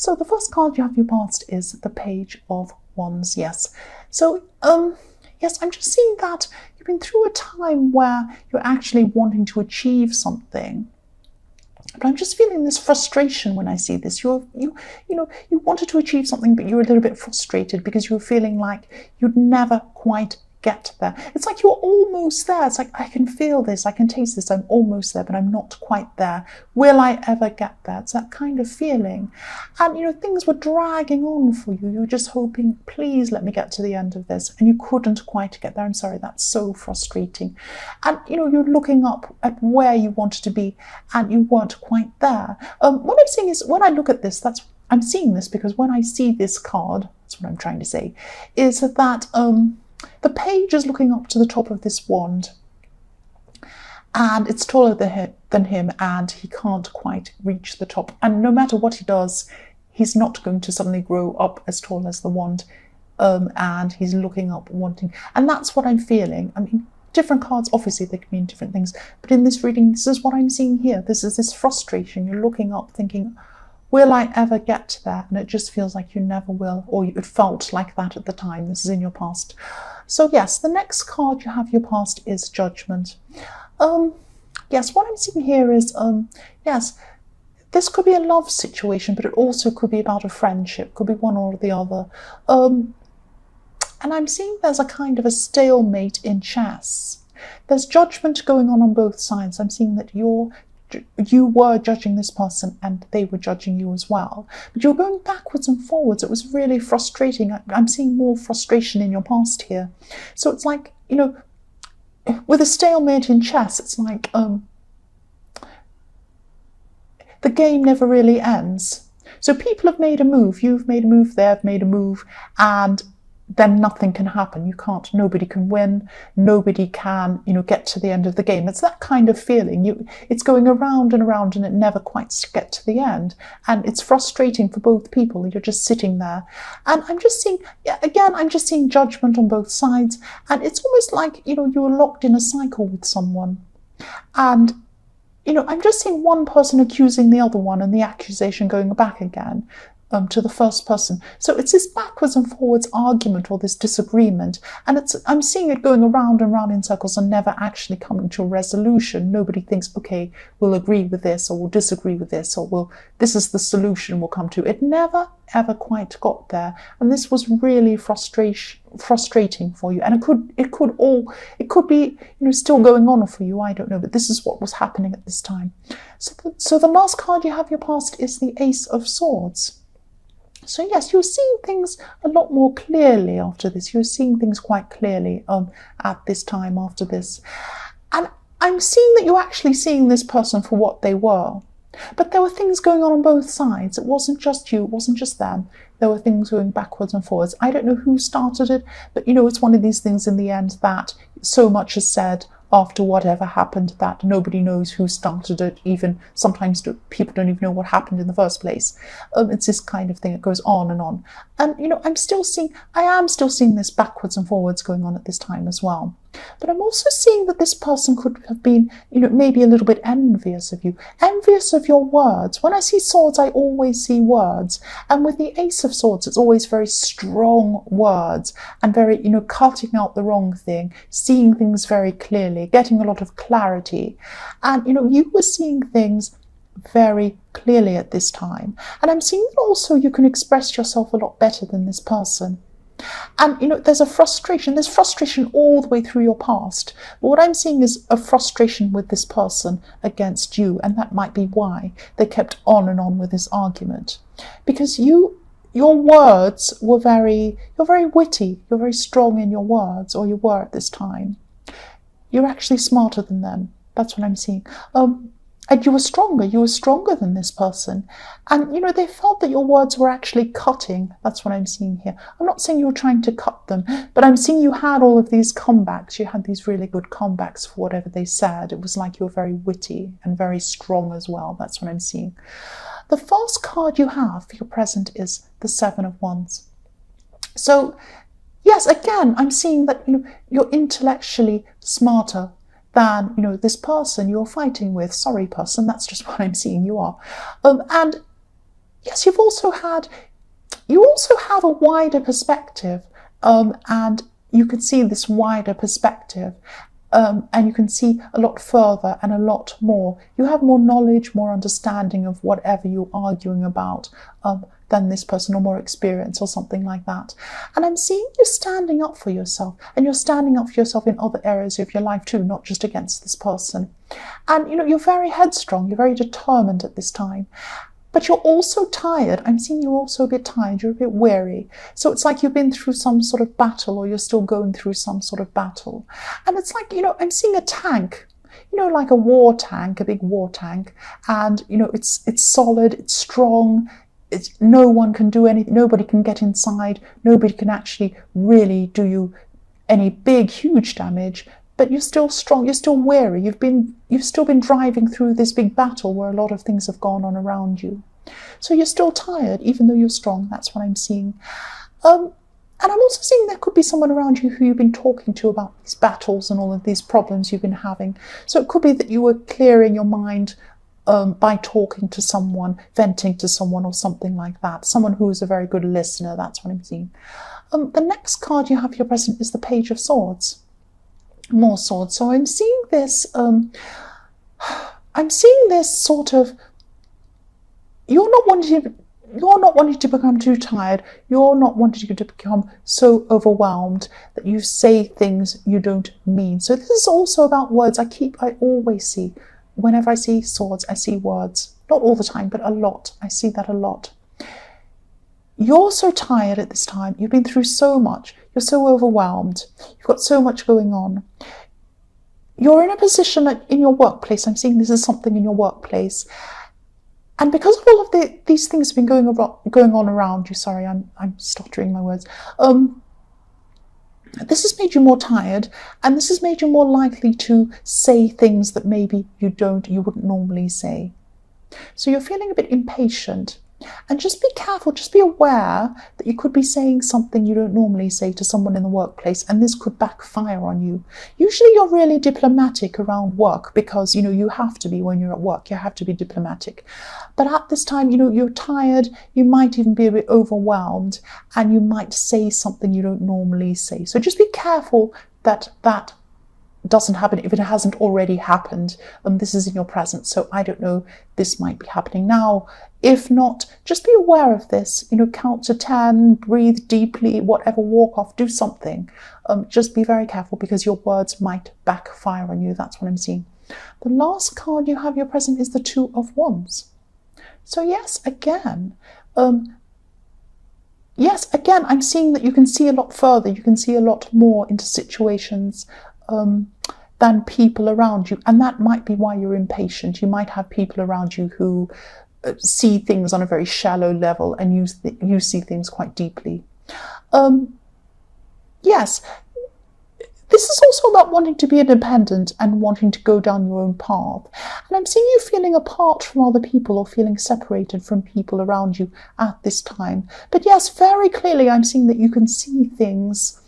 So the first card you have your past is the Page of Wands, yes. So, yes, I'm just seeing that you've been through a time where you're actually wanting to achieve something. But I'm just feeling this frustration when I see this. You wanted to achieve something, but you were a little bit frustrated because you were feeling like you'd never quite get there. It's like you're almost there. It's like, I can feel this, I can taste this, I'm almost there, but I'm not quite there. Will I ever get there? It's that kind of feeling. And, things were dragging on for you. You were just hoping, please let me get to the end of this. And you couldn't quite get there. I'm sorry, that's so frustrating. And, you're looking up at where you wanted to be and you weren't quite there. What I'm saying is, when I look at this, I'm seeing this because when I see this card, that's what I'm trying to say, is that the page is looking up to the top of this wand and it's taller than him and he can't quite reach the top. And no matter what he does, he's not going to suddenly grow up as tall as the wand, and he's looking up wanting. And that's what I'm feeling. I mean, different cards, obviously, they can mean different things. But in this reading, this is what I'm seeing here. This is this frustration. You're looking up thinking, will I ever get there? And it just feels like you never will, or it felt like that at the time. This is in your past. So yes, the next card you have your past is Judgment. Yes, what I'm seeing here is, yes, this could be a love situation, but it also could be about a friendship, could be one or the other. And I'm seeing there's a kind of a stalemate in chess. There's judgment going on both sides. I'm seeing that you were judging this person and they were judging you as well. But you're going backwards and forwards. It was really frustrating. I'm seeing more frustration in your past here. So it's like, with a stalemate in chess, it's like the game never really ends. So people have made a move. You've made a move, they've made a move, and then nothing can happen. Nobody can win, nobody can, get to the end of the game. It's that kind of feeling. It's going around and around and it never quite gets to the end. And it's frustrating for both people. You're just sitting there. And I'm just seeing judgment on both sides. And it's almost like, you're locked in a cycle with someone. And, I'm just seeing one person accusing the other one and the accusation going back again. To the first person. So it's this backwards and forwards argument or this disagreement, and I'm seeing it going around and round in circles and never actually coming to a resolution. Nobody thinks, okay, we'll agree with this or we'll disagree with this, or this is the solution we'll come to. It never ever quite got there, and this was really frustrating for you. And it could be still going on for you, I don't know, but this is what was happening at this time. So the last card you have your past is the Ace of Swords. So yes, you're seeing things a lot more clearly after this. You're seeing things quite clearly at this time after this. And I'm seeing that you're actually seeing this person for what they were. But there were things going on both sides. It wasn't just you, it wasn't just them. There were things going backwards and forwards. I don't know who started it, but it's one of these things in the end that so much is said after whatever happened that nobody knows who started it. Even sometimes people don't even know what happened in the first place. It's this kind of thing that goes on and on. And I am still seeing this backwards and forwards going on at this time as well. But I'm also seeing that this person could have been, maybe a little bit envious of you, envious of your words. When I see swords, I always see words. And with the Ace of Swords, it's always very strong words and very, cutting out the wrong thing, seeing things very clearly, getting a lot of clarity. And, you were seeing things very clearly at this time. And I'm seeing that also you can express yourself a lot better than this person. And, there's frustration all the way through your past. But what I'm seeing is a frustration with this person against you. And that might be why they kept on and on with this argument. Because your words were you're very witty. You're very strong in your words, or you were at this time. You're actually smarter than them. That's what I'm seeing. And you were stronger than this person. And, they felt that your words were actually cutting. That's what I'm seeing here. I'm not saying you were trying to cut them, but I'm seeing you had all of these comebacks. You had these really good comebacks for whatever they said. It was like you were very witty and very strong as well. That's what I'm seeing. The first card you have for your present is the Seven of Wands. So, yes, again, I'm seeing that, you're intellectually smarter than, this person you're fighting with. Sorry, person, that's just what I'm seeing you are. And yes, you also have a wider perspective, and you can see this wider perspective, and you can see a lot further and a lot more. You have more knowledge, more understanding of whatever you're arguing about, than this person, or more experience or something like that. And I'm seeing you standing up for yourself, and you're standing up for yourself in other areas of your life too, not just against this person. And you're very headstrong, you're very determined at this time. But you're also tired. I'm seeing you're also a bit tired, you're a bit weary. So it's like you've been through some sort of battle, or you're still going through some sort of battle. And it's like, I'm seeing a tank, like a war tank, a big war tank. And, it's solid, it's strong. No one can do anything, nobody can get inside, nobody can actually really do you any big, huge damage, but you're still strong, you're still wary, you've still been driving through this big battle where a lot of things have gone on around you. So you're still tired, even though you're strong. That's what I'm seeing. And I'm also seeing there could be someone around you who you've been talking to about these battles and all of these problems you've been having. So it could be that you were clearing your mind by talking to someone, venting to someone, or something like that. Someone who is a very good listener. That's what I'm seeing. The next card you have here present is the Page of Swords. More swords. So I'm seeing this. I'm seeing this sort of. You're not wanting to become too tired. You're not wanting to become so overwhelmed that you say things you don't mean. So this is also about words. I always see. Whenever I see swords, I see words. Not all the time, but a lot. I see that a lot. You're so tired at this time. You've been through so much. You're so overwhelmed. You've got so much going on. You're in a position in your workplace. I'm seeing this is something in your workplace. And because of all of these things have been going on around you, sorry, I'm stuttering my words. This has made you more tired, and this has made you more likely to say things that maybe you wouldn't normally say. So you're feeling a bit impatient. And just be careful, just be aware that you could be saying something you don't normally say to someone in the workplace, and this could backfire on you. Usually you're really diplomatic around work because, you have to be when you're at work. You have to be diplomatic. But at this time, you're tired, you might even be a bit overwhelmed, and you might say something you don't normally say. So just be careful that doesn't happen if it hasn't already happened. This is in your present, so I don't know, this might be happening now. If not, just be aware of this. Count to 10, breathe deeply, whatever, walk off, do something. Just be very careful because your words might backfire on you. That's what I'm seeing. The last card you have your present is the Two of Wands. So yes, again, I'm seeing that you can see a lot further. You can see a lot more into situations than people around you, and that might be why you're impatient. You might have people around you who see things on a very shallow level, and you see things quite deeply. Yes, this is also about wanting to be independent and wanting to go down your own path. And I'm seeing you feeling apart from other people, or feeling separated from people around you at this time. But yes, very clearly I'm seeing that you can see things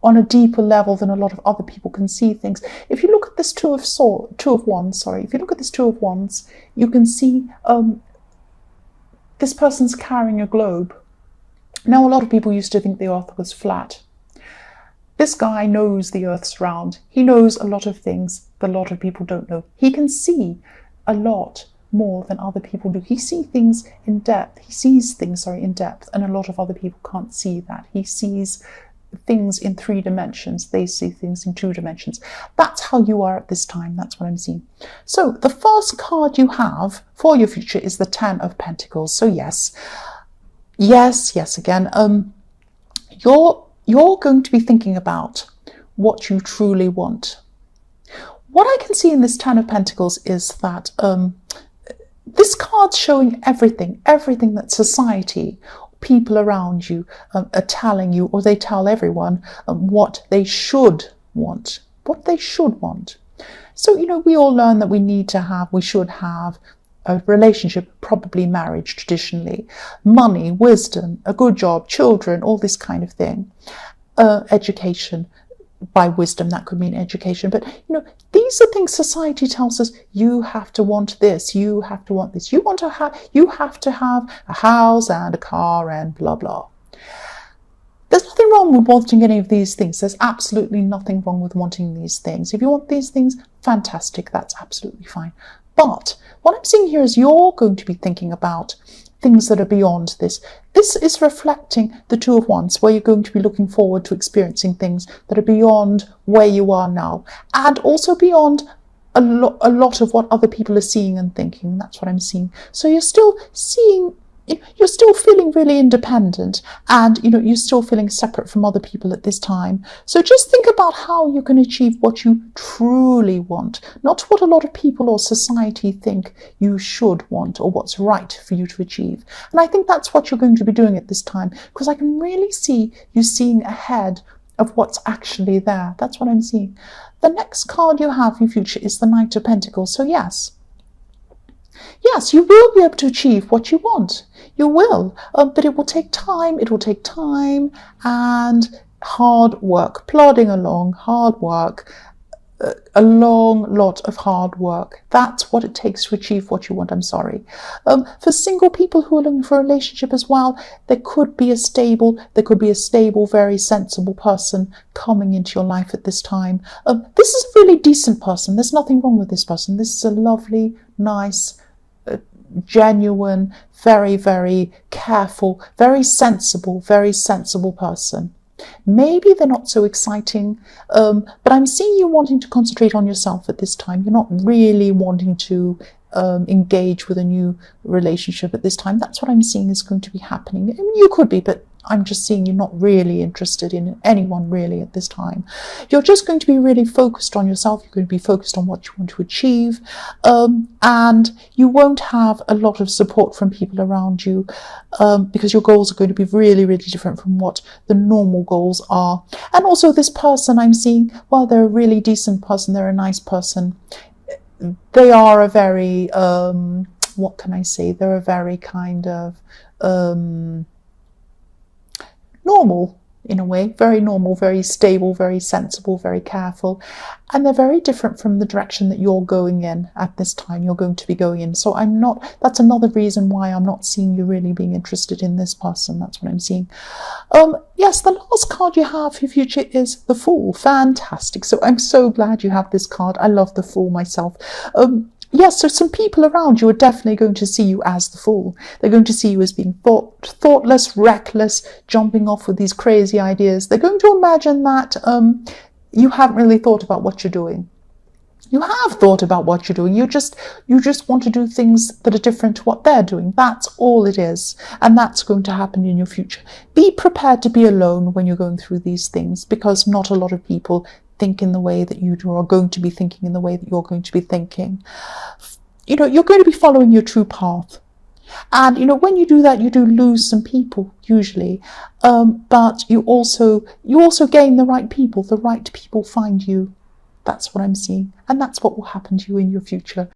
on a deeper level than a lot of other people can see things. If you look at this Two of Wands, if you look at this Two of Wands, you can see this person's carrying a globe. Now, a lot of people used to think the earth was flat. This guy knows the earth's round. He knows a lot of things that a lot of people don't know. He can see a lot more than other people do. He sees things in depth. In depth, and a lot of other people can't see that. He sees things in 3 dimensions. They see things in 2 dimensions. That's how you are at this time. That's what I'm seeing. So the first card you have for your future is the Ten of Pentacles. So yes, again, you're going to be thinking about what you truly want. What I can see in this Ten of Pentacles is that this card's showing everything that society, people around you are telling you, or they tell everyone what they should want. So, we all learn that we should have a relationship, probably marriage traditionally, money, wisdom, a good job, children, all this kind of thing, education. by wisdom, that could mean education. But, you know, these are things society tells us: you have to want this, you have to want this, you have to have a house and a car and blah, blah. There's nothing wrong with wanting any of these things. There's absolutely nothing wrong with wanting these things. If you want these things, fantastic, that's absolutely fine. But what I'm seeing here is you're going to be thinking about things that are beyond this. This is reflecting the Two of Wands, where you're going to be looking forward to experiencing things that are beyond where you are now, and also beyond a lot of what other people are seeing and thinking. That's what I'm seeing. So you're still seeing, you're still feeling really independent, and, you know, you're still feeling separate from other people at this time. So just think about how you can achieve what you truly want, not what a lot of people or society think you should want or what's right for you to achieve. And I think that's what you're going to be doing at this time, because I can really see you seeing ahead of what's actually there. That's what I'm seeing. The next card you have in your future is the Knight of Pentacles. So yes, you will be able to achieve what you want. You will, but it will take time. It will take time and hard work, plodding along, hard work, a long lot of hard work. That's what it takes to achieve what you want. I'm sorry. For single people who are looking for a relationship as well, there could be a stable, very sensible person coming into your life at this time. This is a really decent person. There's nothing wrong with this person. This is a lovely, nice, genuine, very, very careful, very sensible person. Maybe they're not so exciting, but I'm seeing you wanting to concentrate on yourself at this time. You're not really wanting to engage with a new relationship at this time. That's what I'm seeing is going to be happening. I mean, you could be, but I'm just seeing you're not really interested in anyone really at this time. You're just going to be really focused on yourself. You're going to be focused on what you want to achieve, and you won't have a lot of support from people around you, because your goals are going to be really, really different from what the normal goals are. And also this person I'm seeing, well, they're a really decent person. They're a nice person. They are a very, what can I say? They're a very kind of normal, in a way, very normal, very stable, very sensible, very careful. And they're very different from the direction that you're going in at this time. You're going to be going in. So that's another reason why I'm not seeing you really being interested in this person. That's what I'm seeing. Yes, the last card you have for your future is the Fool. Fantastic. So I'm so glad you have this card. I love the Fool myself. Yes, so some people around you are definitely going to see you as the fool. They're going to see you as being thoughtless, reckless, jumping off with these crazy ideas. They're going to imagine that you haven't really thought about what you're doing. You have thought about what you're doing. You just want to do things that are different to what they're doing. That's all it is. And that's going to happen in your future. Be prepared to be alone when you're going through these things, because not a lot of people think in the way that you do, or are going to be thinking in the way that you're going to be thinking. You know, you're going to be following your true path. And, you know, when you do that, you do lose some people, usually. But you also gain the right people. The right people find you. That's what I'm seeing. And that's what will happen to you in your future.